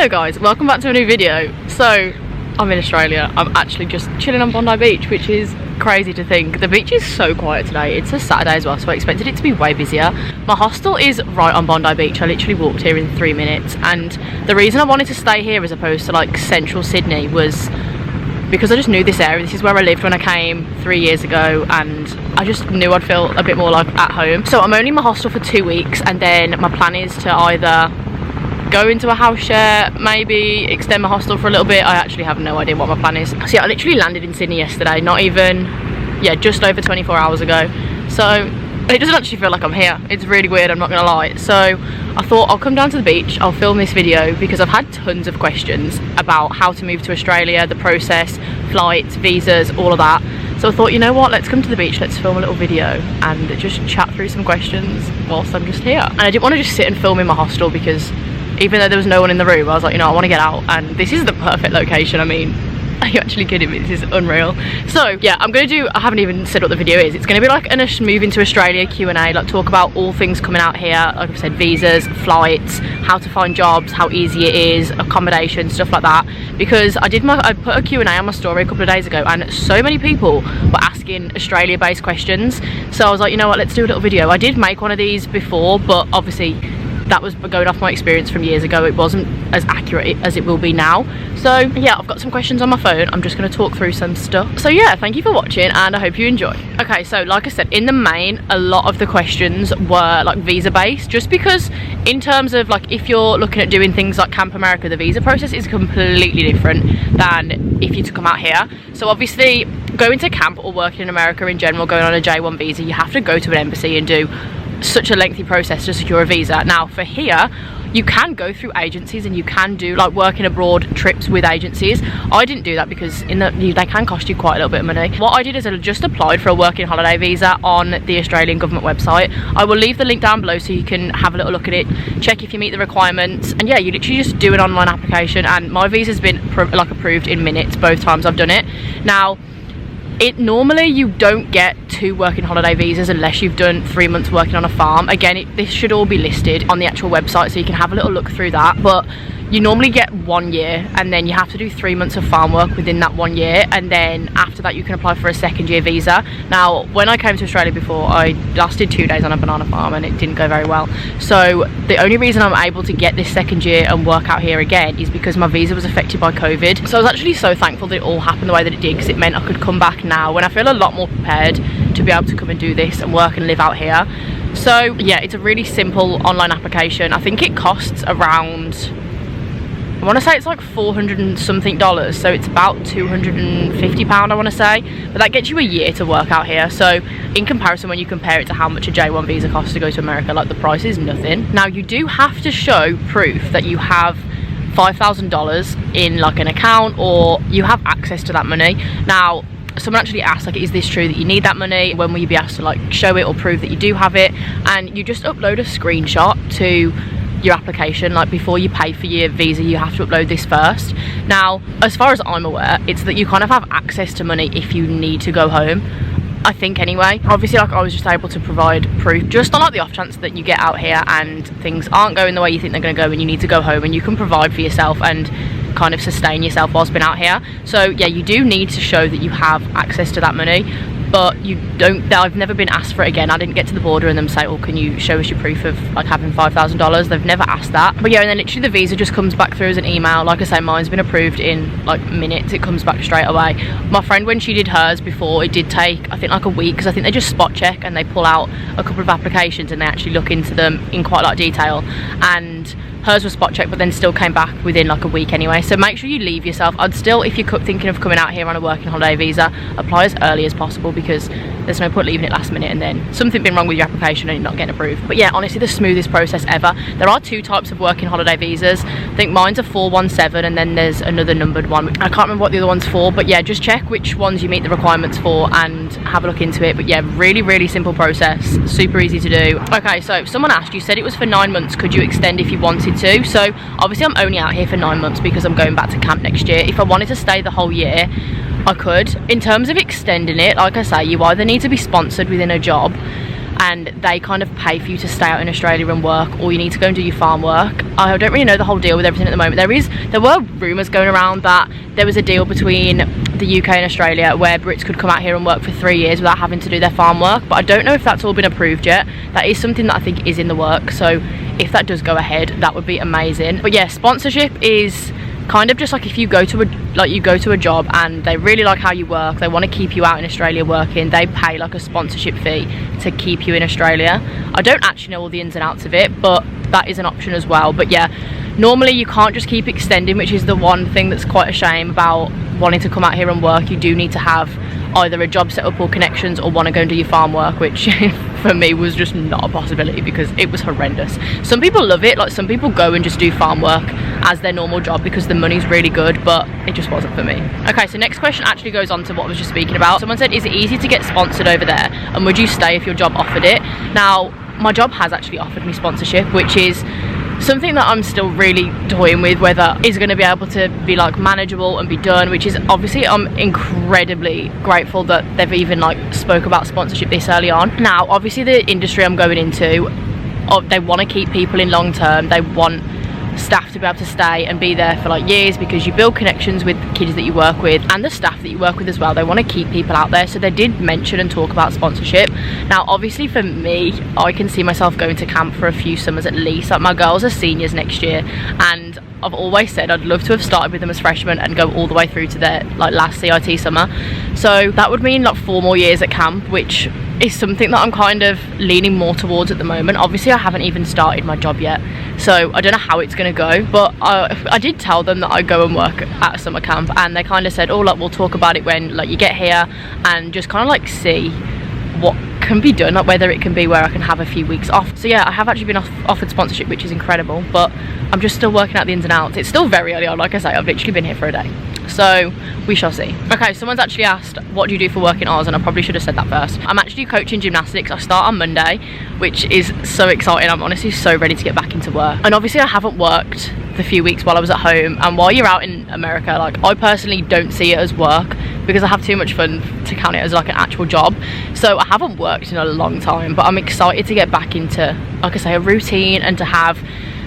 Hello guys, welcome back to a new video. So I'm in Australia. I'm actually just chilling on Bondi Beach, which is crazy to think. The beach is so quiet today. It's a Saturday as well, so I expected it to be way busier. My hostel is right on Bondi Beach. I literally walked here in 3 minutes, and the reason I wanted to stay here as opposed to like central Sydney was because I just knew this area. This is where I lived when I came 3 years ago, and I just knew I'd feel a bit more like at home. So I'm only in my hostel for 2 weeks, and then my plan is to either go into a house share, maybe extend my hostel for a little bit. I actually have no idea what my plan is. So yeah, I literally landed in Sydney yesterday, not even, yeah, just over 24 hours ago. So it doesn't actually feel like I'm here. It's really weird, I'm not gonna lie. So I thought I'll come down to the beach, I'll film this video because I've had tons of questions about how to move to Australia, the process, flights, visas, all of that. So I thought, you know what, let's come to the beach, let's film a little video and just chat through some questions whilst I'm just here. And I didn't want to just sit and film in my hostel because even though there was no one in the room, I was like, you know, I want to get out, and this is the perfect location. I mean, are you actually kidding me? This is unreal. So yeah, I'm gonna do, I haven't even said what the video is. It's gonna be like a moving to Australia Q&A, like talk about all things coming out here, like I've said, visas, flights, how to find jobs, how easy it is, accommodation, stuff like that. Because I put a Q&A on my story a couple of days ago, and so many people were asking Australia based questions. So I was like, you know what, let's do a little video. I did make one of these before, but obviously that was going off my experience from years ago. It wasn't as accurate as it will be now. So yeah, I've got some questions on my phone. I'm just going to talk through some stuff. So yeah, thank you for watching and I hope you enjoy. Okay, so like I said, in the main, a lot of the questions were like visa based, just because in terms of like if you're looking at doing things like Camp America, the visa process is completely different than if you to come out here. So obviously going to camp or working in America in general, going on a J1 visa, you have to go to an embassy and do such a lengthy process to secure a visa. Now for here, you can go through agencies and you can do like working abroad trips with agencies. I didn't do that because they can cost you quite a little bit of money. What I did is I just applied for a working holiday visa on the Australian government website. I will leave the link down below so you can have a little look at it, check if you meet the requirements, and yeah, you literally just do an online application, and my visa's been approved in minutes both times I've done it. Now normally you don't get 2 working holiday visas unless you've done 3 months working on a farm. Again, this should all be listed on the actual website so you can have a little look through that, but you normally get 1 year, and then you have to do 3 months of farm work within that 1 year, and then after that you can apply for a second year visa. Now when I came to Australia before, I lasted 2 days on a banana farm and it didn't go very well. So the only reason I'm able to get this second year and work out here again is because my visa was affected by COVID. So I was actually so thankful that it all happened the way that it did, because it meant I could come back now when I feel a lot more prepared to be able to come and do this and work and live out here. So yeah, it's a really simple online application. I think it costs around, I want to say it's like $400 and something, so it's about £250 I want to say, but that gets you a year to work out here. So in comparison, when you compare it to how much a J1 visa costs to go to America, like the price is nothing. Now you do have to show proof that you have $5,000 in like an account, or you have access to that money. Now someone actually asked, like, is this true that you need that money? When will you be asked to like show it or prove that you do have it? And you just upload a screenshot to your application. Like before you pay for your visa, you have to upload this first. Now as far as I'm aware, it's that you kind of have access to money if you need to go home, I think anyway. Obviously, like, I was just able to provide proof just on like the off chance that you get out here and things aren't going the way you think they're going to go and you need to go home, and you can provide for yourself and kind of sustain yourself whilst being out here. So yeah, you do need to show that you have access to that money, but you don't, I've never been asked for it again. I didn't get to the border and them say, oh, can you show us your proof of like having $5,000? They've never asked that. But yeah, and then literally the visa just comes back through as an email. Like I say, mine's been approved in like minutes. It comes back straight away. My friend, when she did hers before, it did take I think like a week, because I think they just spot check and they pull out a couple of applications and they actually look into them in quite a lot of detail, and hers was spot check but then still came back within like a week anyway. So make sure you leave yourself, I'd still, if you're thinking of coming out here on a working holiday visa, apply as early as possible, because there's no point leaving it last minute and then something been wrong with your application and you're not getting approved. But yeah, honestly, the smoothest process ever. There are 2 types of working holiday visas. I think mine's a 417 and then there's another numbered one. I can't remember what the other one's for, but yeah, just check which ones you meet the requirements for and have a look into it. But yeah, really simple process, super easy to do. Okay, so someone asked, you said it was for 9 months, could you extend if you wanted to? So obviously I'm only out here for 9 months because I'm going back to camp next year. If I wanted to stay the whole year, I could. In terms of extending it, like I say, you either need to be sponsored within a job, and they kind of pay for you to stay out in Australia and work, or you need to go and do your farm work. I don't really know the whole deal with everything at the moment. There were rumours going around that there was a deal between the UK and Australia where Brits could come out here and work for 3 years without having to do their farm work, but I don't know if that's all been approved yet. That is something that I think is in the works, so if that does go ahead, that would be amazing. But yeah, sponsorship is kind of just like if you go to a job and they really like how you work, they want to keep you out in Australia working, they pay like a sponsorship fee to keep you in Australia. I don't actually know all the ins and outs of it, but that is an option as well. But yeah, normally you can't just keep extending, which is the one thing that's quite a shame about wanting to come out here and work. You do need to have either a job set up or connections, or want to go and do your farm work, which for me was just not a possibility because it was horrendous. Some people love it, like some people go and just do farm work as their normal job because the money's really good, but it just wasn't for me. Okay, so next question actually goes on to what I was just speaking about. Someone said, is it easy to get sponsored over there, and would you stay if your job offered it? Now, my job has actually offered me sponsorship, which is something that I'm still really toying with whether is going to be able to be like manageable and be done, which is obviously I'm incredibly grateful that they've even like spoke about sponsorship this early on. Now obviously the industry I'm going into, they want to keep people in long term. They want staff to be able to stay and be there for like years, because you build connections with the kids that you work with and the staff that you work with as well. They want to keep people out there, so they did mention and talk about sponsorship. Now obviously for me, I can see myself going to camp for a few summers at least. Like my girls are seniors next year, and I've always said I'd love to have started with them as freshmen and go all the way through to their like last CIT summer. So that would mean like 4 more years at camp, which is something that I'm kind of leaning more towards at the moment. Obviously I haven't even started my job yet, so I don't know how it's going to go, but I did tell them that I go and work at a summer camp, and they kind of said, oh like we'll talk about it when like you get here, and just kind of like see what can be done, like whether it can be where I can have a few weeks off. So yeah, I have actually been offered sponsorship, which is incredible, but I'm just still working out the ins and outs. It's still very early on, like I say, I've literally been here for a day, so we shall see. Okay, someone's actually asked, what do you do for work in Oz? And I probably should have said that first. I'm actually coaching gymnastics. I start on Monday, which is so exciting. I'm honestly so ready to get back into work. And obviously I haven't worked the few weeks while I was at home, and while you're out in America, like I personally don't see it as work because I have too much fun to count it as like an actual job. So I haven't worked in a long time, but I'm excited to get back into, like I say, a routine and to have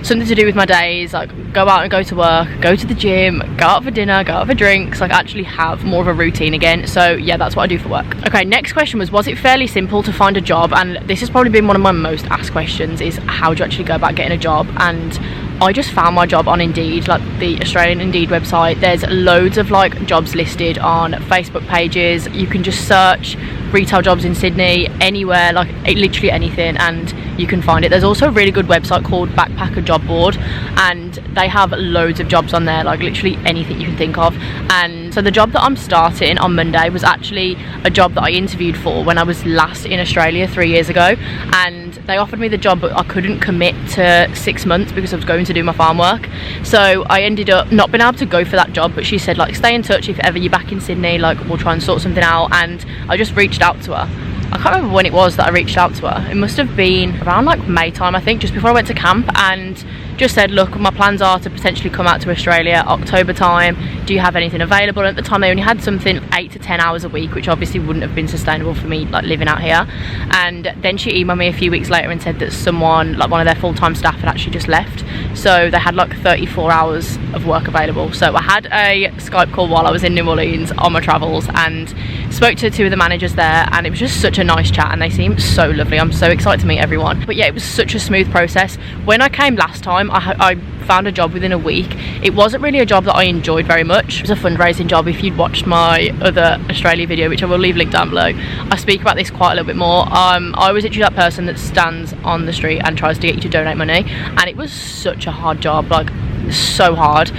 something to do with my days, like go out and go to work, go to the gym, go out for dinner, go out for drinks, like actually have more of a routine again. So yeah, that's what I do for work. Okay, next question was it fairly simple to find a job? And this has probably been one of my most asked questions, is how do you actually go about getting a job? And I just found my job on Indeed, like the Australian Indeed website. There's loads of like jobs listed on Facebook pages. You can just search retail jobs in Sydney, anywhere, like literally anything, and you can find it. There's also a really good website called Backpacker Job Board, and they have loads of jobs on there, like literally anything you can think of. And so the job that I'm starting on Monday was actually a job that I interviewed for when I was last in Australia 3 years ago, and they offered me the job, but I couldn't commit to 6 months because I was going to do my farm work. So I ended up not being able to go for that job, but she said like stay in touch if ever you're back in Sydney, like we'll try and sort something out. And I just reached out to her. I can't remember when it was that I reached out to her. It must have been around like May time, I think, just before I went to camp, and just said, look, my plans are to potentially come out to Australia October time. Do you have anything available? And at the time they only had something 8 to 10 hours a week, which obviously wouldn't have been sustainable for me like living out here. And then she emailed me a few weeks later and said that someone, like one of their full-time staff, had actually just left, so they had like 34 hours of work available. So I had a Skype call while I was in New Orleans on my travels and spoke to 2 of the managers there, and it was just such a nice chat, and they seemed so lovely. I'm so excited to meet everyone. But yeah, it was such a smooth process. When I came last time, I found a job within a week. It wasn't really a job that I enjoyed very much. It was a fundraising job. If you'd watched my other Australia video, which I will leave linked down below, I speak about this quite a little bit more. I was literally that person that stands on the street and tries to get you to donate money, and it was such a hard job, like so hard.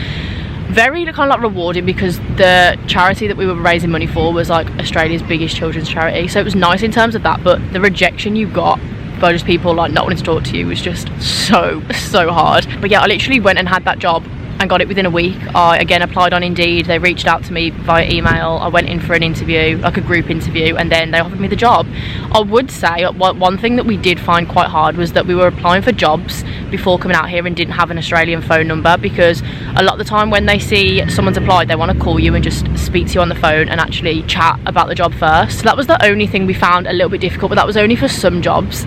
Very kind of like rewarding, because the charity that we were raising money for was like Australia's biggest children's charity, so it was nice in terms of that. But the rejection you got by just people like not wanting to talk to you was just so hard. But yeah, I literally went and had that job and got it within a week. I again applied on Indeed, they reached out to me via email, I went in for an interview, like a group interview, and then they offered me the job. I would say one thing that we did find quite hard was that we were applying for jobs before coming out here and didn't have an Australian phone number, because a lot of the time when they see someone's applied, they want to call you and just speak to you on the phone and actually chat about the job first. So that was the only thing we found a little bit difficult, but that was only for some jobs.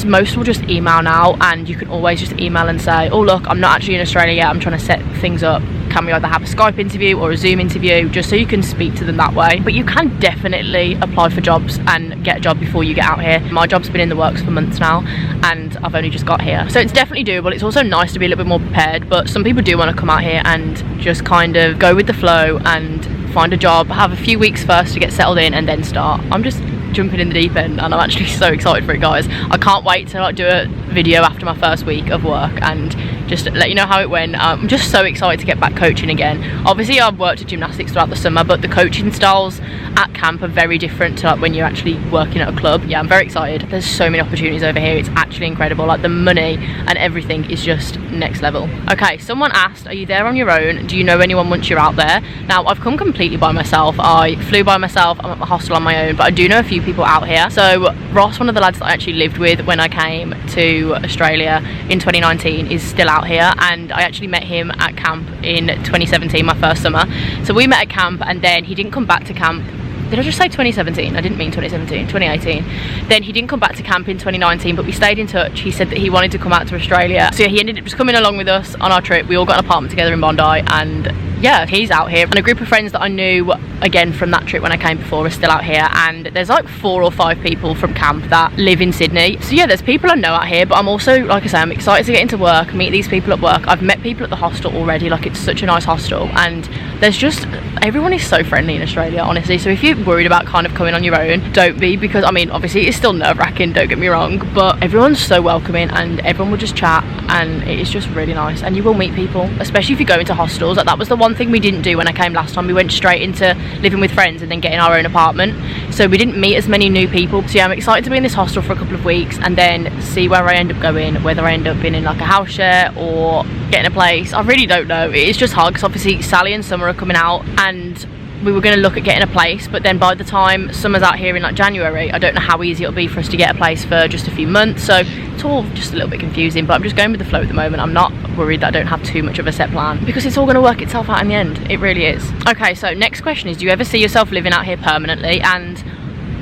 Most will just email now, and you can always just email and say, oh look, I'm not actually in Australia yet, I'm trying to set things up, can we either have a Skype interview or a Zoom interview, just so you can speak to them that way. But you can definitely apply for jobs and get a job before you get out here. My job's been in the works for months now and I've only just got here, so it's definitely doable. It's also nice to be a little bit more prepared, but some people do want to come out here and just kind of go with the flow and find a job, have a few weeks first to get settled in and then start. I'm just jumping in the deep end and I'm actually so excited for it, guys. I can't wait to like do a video after my first week of work and just let you know how it went. I'm just so excited to get back coaching again. Obviously I've worked at gymnastics throughout the summer, but the coaching styles at camp are very different to like when you're actually working at a club. Yeah, I'm very excited. There's so many opportunities over here, it's actually incredible. Like the money and everything is just next level. Okay, someone asked, are you there on your own? Do you know anyone once you're out there? Now I've come completely by myself. I flew by myself, I'm at my hostel on my own, but I do know a few people out here. So Ross, one of the lads that I actually lived with when I came to Australia in 2019, is still out here, and I actually met him at camp in 2017, my first summer. So we met at camp and then he didn't come back to camp. Did I just say 2017? I didn't mean 2017, 2018. Then he didn't come back to camp in 2019, but we stayed in touch. He said that he wanted to come out to Australia. So yeah, he ended up just coming along with us on our trip. We all got an apartment together in Bondi, and yeah, he's out here. And a group of friends that I knew again from that trip when I came before are still out here, and there's like 4 or 5 people from camp that live in Sydney. So yeah, there's people I know out here, but I'm also, like I say, I'm excited to get into work, meet these people at work. I've met people at the hostel already, like it's such a nice hostel, and there's just, everyone is so friendly in Australia, honestly. So if you're worried about kind of coming on your own, don't be, because I mean obviously it's still nerve-wracking, don't get me wrong, but everyone's so welcoming and everyone will just chat, and it is just really nice. And you will meet people, especially if you go into hostels. Like that was the one thing we didn't do when I came last time. We went straight into living with friends and then getting our own apartment, so we didn't meet as many new people. So yeah, I'm excited to be in this hostel for a couple of weeks and then see where I end up going, whether I end up being in like a house share or getting a place. I really don't know. It's just hard because obviously Sally and Summer are coming out, and we were going to look at getting a place, but then by the time Summer's out here in like January, I don't know how easy it'll be for us to get a place for just a few months. So it's all just a little bit confusing, but I'm just going with the flow at the moment. I'm not worried that I don't have too much of a set plan, because it's all going to work itself out in the end. It really is. Okay, so next question is, do you ever see yourself living out here permanently? And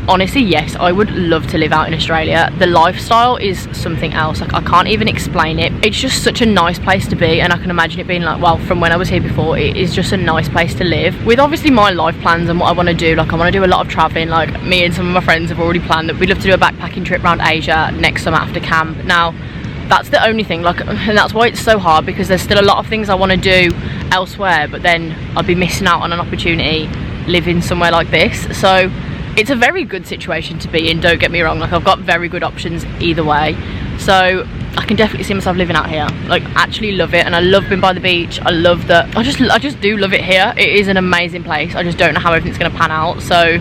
honestly, yes, I would love to live out in Australia. The lifestyle is something else. Like I can't even explain it. It's just such a nice place to be, and I can imagine it being like, well, from when I was here before, it is just a nice place to live. With obviously my life plans and what I want to do, like I want to do a lot of traveling. Like me and some of my friends have already planned that we'd love to do a backpacking trip around Asia next summer after camp. Now that's the only thing, like, and that's why it's so hard, because there's still a lot of things I want to do elsewhere, but then I'd be missing out on an opportunity living somewhere like this. So it's a very good situation to be in, don't get me wrong. Like I've got very good options either way, so I can definitely see myself living out here. Like actually love it, and I love being by the beach. I love that, I just do love it here. It is an amazing place. I just don't know how everything's going to pan out, so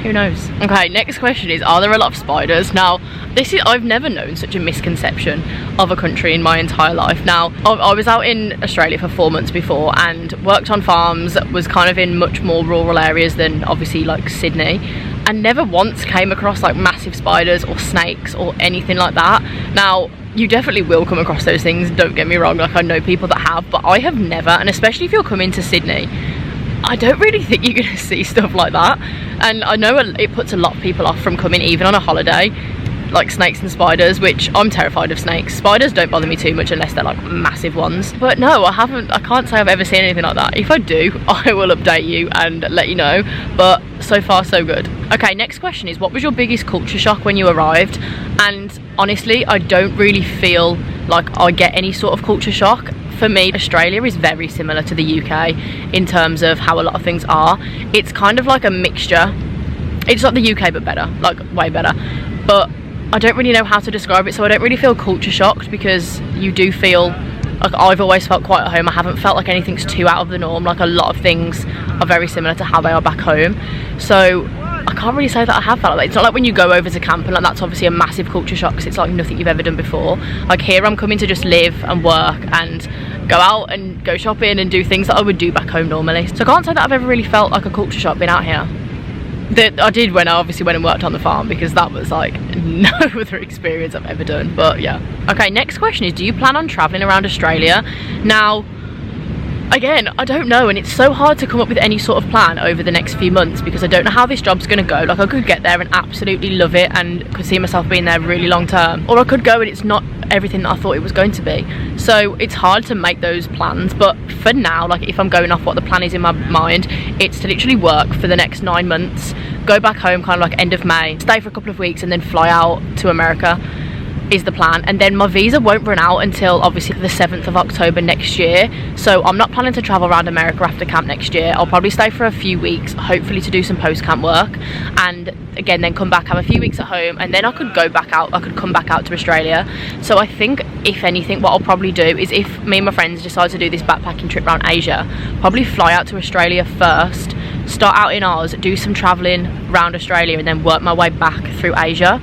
who knows. Okay, next question is, are there a lot of spiders? Now this is, I've never known such a misconception of a country in my entire life. Now I was out in Australia for 4 months before and worked on farms, was kind of in much more rural areas than obviously like Sydney, and never once came across like massive spiders or snakes or anything like that. Now you definitely will come across those things, don't get me wrong, like I know people that have, but I have never. And especially if you're coming to Sydney, I don't really think you're going to see stuff like that, and I know it puts a lot of people off from coming even on a holiday, like snakes and spiders, which I'm terrified of snakes. Spiders don't bother me too much unless they're like massive ones, but no, I can't say I've ever seen anything like that. If I do, I will update you and let you know, but so far so good. Okay, next question is, what was your biggest culture shock when you arrived? And honestly, I don't really feel like I get any sort of culture shock. For me, Australia is very similar to the UK in terms of how a lot of things are. It's kind of like a mixture. It's like the UK but better, like way better. But I don't really know how to describe it, so I don't really feel culture shocked, because you do feel like, I've always felt quite at home. I haven't felt like anything's too out of the norm. Like a lot of things are very similar to how they are back home. So I can't really say that I have felt like that. It's not like when you go over to camp and like that's obviously a massive culture shock because it's like nothing you've ever done before. Like here I'm coming to just live and work and go out and go shopping and do things that I would do back home normally. So I can't say that I've ever really felt like a culture shock being out here. That I did when I obviously went and worked on the farm, because that was like no other experience I've ever done. But yeah. Okay, next question is, do you plan on traveling around Australia? Now, again, I don't know, and it's so hard to come up with any sort of plan over the next few months because I don't know how this job's going to go. Like I could get there and absolutely love it and could see myself being there really long term, or I could go and it's not everything that I thought it was going to be. So it's hard to make those plans, but for now, like if I'm going off what the plan is in my mind, it's to literally work for the next 9 months, go back home kind of like end of May, stay for a couple of weeks and then fly out to America is the plan. And then my visa won't run out until obviously the 7th of October next year, so I'm not planning to travel around America after camp next year. I'll probably stay for a few weeks, hopefully to do some post-camp work, and again then come back, have a few weeks at home, and then I could go back out, I could come back out to Australia. So I think if anything what I'll probably do is, if me and my friends decide to do this backpacking trip around Asia, probably fly out to Australia first, start out in Oz, do some travelling around Australia and then work my way back through Asia.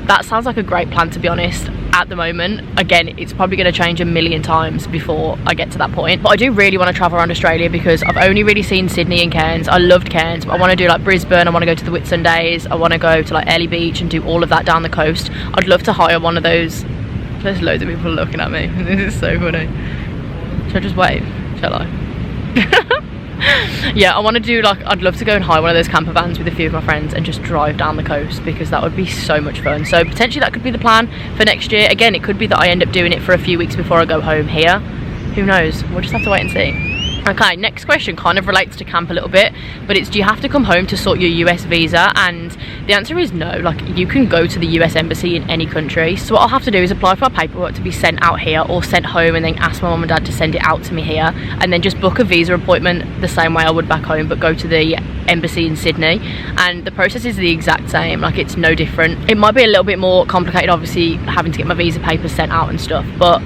That sounds like a great plan, to be honest. At the moment, again, it's probably going to change a million times before I get to that point, but I do really want to travel around Australia because I've only really seen Sydney and Cairns. I loved Cairns, but I want to do like Brisbane, I want to go to the Whitsundays, I want to go to like Airlie Beach and do all of that down the coast. I'd love to hire one of those. There's loads of people looking at me. This is so funny. Should I just wave? Shall I? Yeah, I want to do like, I'd love to go and hire one of those camper vans with a few of my friends and just drive down the coast, because that would be so much fun. So potentially that could be the plan for next year. Again, it could be that I end up doing it for a few weeks before I go home here. Who knows? We'll just have to wait and see. Okay, next question kind of relates to camp a little bit, but it's, do you have to come home to sort your US visa? And the answer is no. Like, you can go to the US embassy in any country. So what I'll have to do is apply for my paperwork to be sent out here or sent home, and then ask my mum and dad to send it out to me here, and then just book a visa appointment the same way I would back home, but go to the embassy in Sydney. And the process is the exact same. Like, it's no different. It might be a little bit more complicated, obviously, having to get my visa papers sent out and stuff, but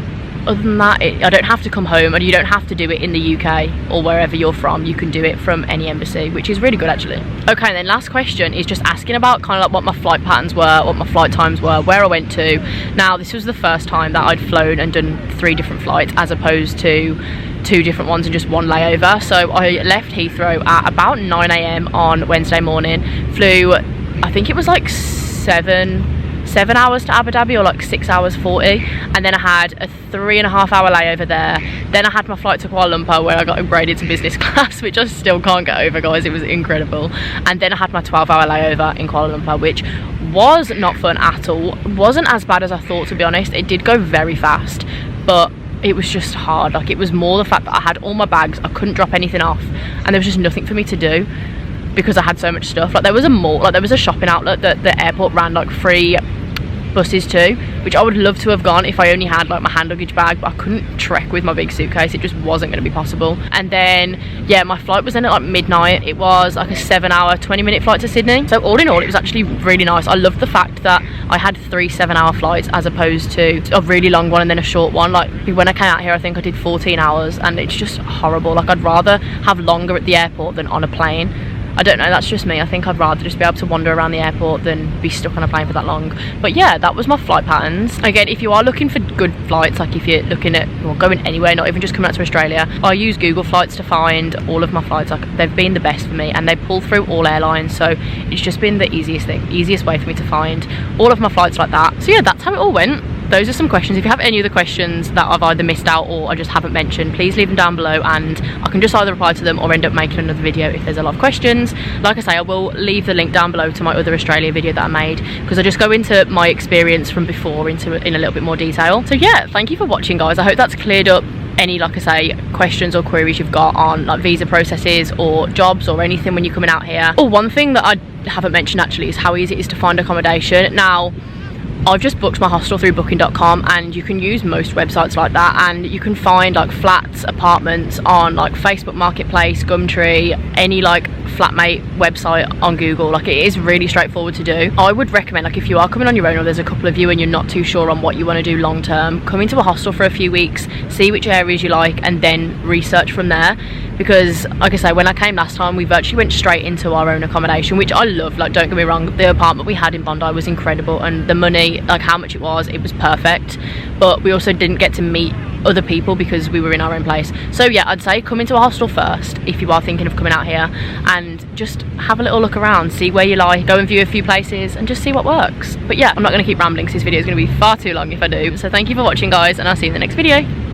other than that, I don't have to come home, and you don't have to do it in the UK or wherever you're from. You can do it from any embassy, which is really good actually. Okay, and then last question is just asking about kind of like what my flight patterns were, what my flight times were, where I went to. Now, this was the first time that I'd flown and done 3 different flights as opposed to 2 different ones and just 1 layover. So I left Heathrow at about 9 AM on Wednesday morning, flew, I think it was like 7 hours to Abu Dhabi, or like 6 hours 40, and then I had a 3.5 hour layover there. Then I had my flight to Kuala Lumpur where I got upgraded to business class, which I still can't get over, guys. It was incredible. And then I had my 12-hour layover in Kuala Lumpur, which was not fun at all. Wasn't as bad as I thought, to be honest. It did go very fast, but it was just hard. Like, it was more the fact that I had all my bags, I couldn't drop anything off, and there was just nothing for me to do because I had so much stuff. Like, there was a mall, like there was a shopping outlet that the airport ran like free buses too, which I would love to have gone if I only had like my hand luggage bag, but I couldn't trek with my big suitcase. It just wasn't going to be possible. And then yeah, my flight was then at like midnight. It was like a 7-hour 20-minute flight to Sydney. So all in all, it was actually really nice. I loved the fact that I had 3 7-hour flights as opposed to a really long one and then a short one. Like, when I came out here, I think I did 14 hours, and it's just horrible. Like, I'd rather have longer at the airport than on a plane. I don't know, that's just me. I think I'd rather just be able to wander around the airport than be stuck on a plane for that long. But yeah, that was my flight patterns. Again, if you are looking for good flights, like if you're looking at, or going anywhere, not even just coming out to Australia, I use Google Flights to find all of my flights. Like, they've been the best for me, and they pull through all airlines, so it's just been the easiest way for me to find all of my flights like that. So yeah, that's how it all went. Those are some questions. If you have any other questions that I've either missed out or I just haven't mentioned, please leave them down below, and I can just either reply to them or end up making another video if there's a lot of questions. Like I say, I will leave the link down below to my other Australia video that I made, because I just go into my experience from before in a little bit more detail. So yeah, thank you for watching, guys. I hope that's cleared up any, like I say, questions or queries you've got on like visa processes or jobs or anything when you're coming out here. Oh, one thing that I haven't mentioned actually is how easy it is to find accommodation. Now, I've just booked my hostel through booking.com, and you can use most websites like that, and you can find like flats, apartments on like Facebook Marketplace, Gumtree, any like flatmate website on Google. Like, it is really straightforward to do. I would recommend, like, if you are coming on your own or there's a couple of you and you're not too sure on what you want to do long term, come into a hostel for a few weeks, see which areas you like, and then research from there. Because like I say, when I came last time, we virtually went straight into our own accommodation, which I love. Like, don't get me wrong, the apartment we had in Bondi was incredible, and the money, like how much it was perfect. But we also didn't get to meet other people because we were in our own place. So yeah, I'd say come into a hostel first if you are thinking of coming out here, and just have a little look around, see where you like, go and view a few places and just see what works. But yeah, I'm not going to keep rambling because this video is going to be far too long if I do. So thank you for watching, guys, and I'll see you in the next video.